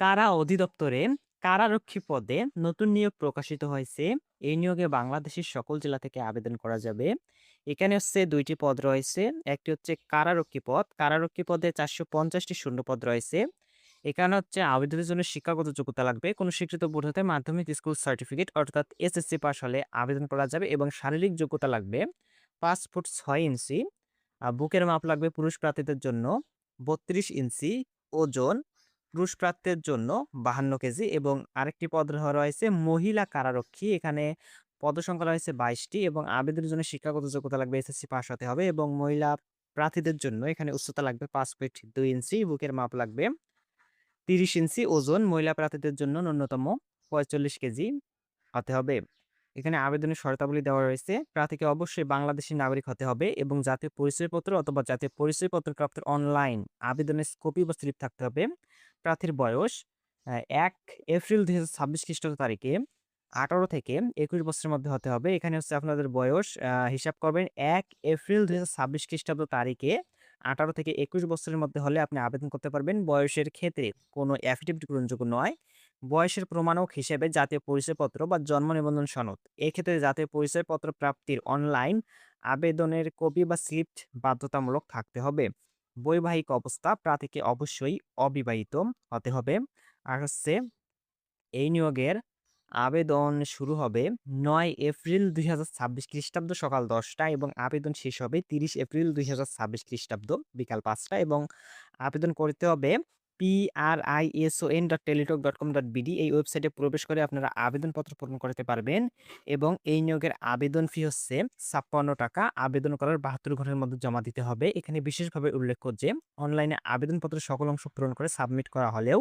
কারা অধিদপ্তরে কারারক্ষী পদে নতুন নিয়োগ প্রকাশিত হয়েছে। এই নিয়োগে বাংলাদেশের সকল জেলা থেকে আবেদন করা যাবে। এখানে হচ্ছে ২ টি পদ রয়েছে। একটি হচ্ছে কারারক্ষী পদ। কারারক্ষী পদে ৪৫০ টি শূন্যপদ রয়েছে। এখানে হচ্ছে আবেদনের জন্য শিক্ষাগত যোগ্যতা লাগবে। কোনো স্বীকৃত বোর্ড হতে মাধ্যমিক স্কুল সার্টিফিকেট অর্থাৎ এসএসসি পাস হলে আবেদন করা যাবে এবং শারীরিক যোগ্যতা লাগবে ৫ ফুট ৬ ইঞ্চি। বুকের মাপ লাগবে পুরুষ প্রার্থীদের জন্য ৩২ ইঞ্চি। ওজন পুরুষ প্রার্থীদের জন্য ৫২ কেজি এবং আরেকটি পদ রয়েছে মহিলা কারারক্ষী। এখানে পদসংখ্যা রয়েছে ২২ টি এবং আবেদনের জন্য শিক্ষাগত যোগ্যতা লাগবে এসএসসি পাস হতে হবে এবং মহিলা প্রার্থীদের জন্য এখানে উচ্চতা লাগবে ৫ ফিট ২ ইঞ্চি, বুকের মাপ লাগবে ৩০ ইঞ্চি, ওজন মহিলা প্রার্থীদের জন্য ন্যূনতম ৪৫ কেজি হতে হবে। এখানে আবেদনের শর্তাবলী দেওয়া রয়েছে। প্রার্থীকে অবশ্যই বাংলাদেশী নাগরিক হতে হবে এবং জাতীয় পরিচয়পত্র অথবা জাতীয় পরিচয়পত্র প্রাপ্তের অনলাইন আবেদনের কপি বা স্লিপ থাকতে হবে। প্রার্থীর বয়স ১ এপ্রিল ২০২৬ খ্রিস্টাব্দ তারিখে ১৮ থেকে ২১ বছরের মধ্যে হতে হবে। এখানে হচ্ছে আপনাদের বয়স হিসাব করবেন ১ এপ্রিল ২০২৬ খ্রিস্টাব্দ তারিখে ১৮ থেকে ২১ বছরের মধ্যে হলে আপনি আবেদন করতে পারবেন। বয়সের ক্ষেত্রে কোনো এফিডেভিট গ্রহণযোগ্য নয়। বয়সের প্রমাণক হিসেবে জাতীয় পরিচয়পত্র বা জন্ম নিবন্ধন সনদ। এক্ষেত্রে জাতীয় পরিচয়পত্র প্রাপ্তির অনলাইন আবেদনের কপি বা স্লিপ বাধ্যতামূলক থাকতে হবে। বৈবাহিক অবস্থা প্রার্থীকে অবশ্যই অবিবাহিত হতে হবে। আর হচ্ছে এই নিয়োগের আবেদন শুরু হবে ৯ এপ্রিল ২০২৬ খ্রিস্টাব্দ সকাল ১০ টা এবং আবেদন শেষ হবে ৩০ এপ্রিল ২০২৬ খ্রিস্টাব্দ বিকাল ৫ টা এবং আবেদন করতে হবে prison.teletalk.com.bd এই ওয়েবসাইটে প্রবেশ করে আপনারা আবেদনপত্র পূরণ করতে পারবেন এবং এই নিয়োগের আবেদন ফি হচ্ছে ৳৫৬ আবেদন করার ৭২ ঘন্টার মধ্যে জমা দিতে হবে। এখানে বিশেষভাবে উল্লেখ্য যে অনলাইনে আবেদনপত্রের সকল অংশ পূরণ করে সাবমিট করা হলেও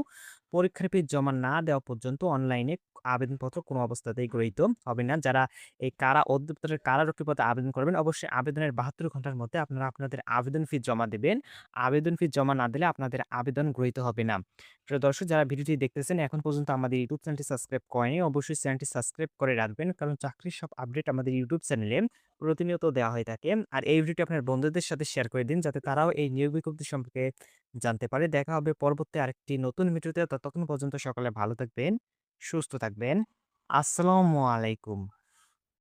পরীক্ষার ফি জমা না দেওয়া পর্যন্ত অনলাইনে আবেদনপত্র কোনো অবস্থাতেই গৃহীত হবে না। যারা এই কারা অধিদপ্তরের কারারক্ষী পদে আবেদন করবেন অবশ্যই আবেদনের ৭২ ঘন্টার মধ্যে আপনারা আপনাদের আবেদন ফি জমা দিবেন। আবেদন ফি জমা না দিলে আপনাদের আবেদন গৃহীত হবে না। প্রিয় দর্শক যারা ভিডিওটি দেখতেছেন এখন পর্যন্ত আমাদের ইউটিউব চ্যানেলটি সাবস্ক্রাইব করেনি অবশ্যই চ্যানেলটি সাবস্ক্রাইব করে রাখবেন। কারণ চাকরির সব আপডেট আমাদের ইউটিউব চ্যানেলে প্রতিনিয়ত দেওয়া হয়ে থাকে। আর এই ভিডিওটি আপনার বন্ধুদের সাথে শেয়ার করে দিন যাতে তারাও এই নিয়োগ বিজ্ঞপ্তি সম্পর্কে জানতে পারে। দেখা হবে পরবর্তী আরেকটি নতুন ভিডিওতে। ততক্ষণ পর্যন্ত সকলে ভালো থাকবেন, সুস্থ থাকবেন। আসসালামু আলাইকুম।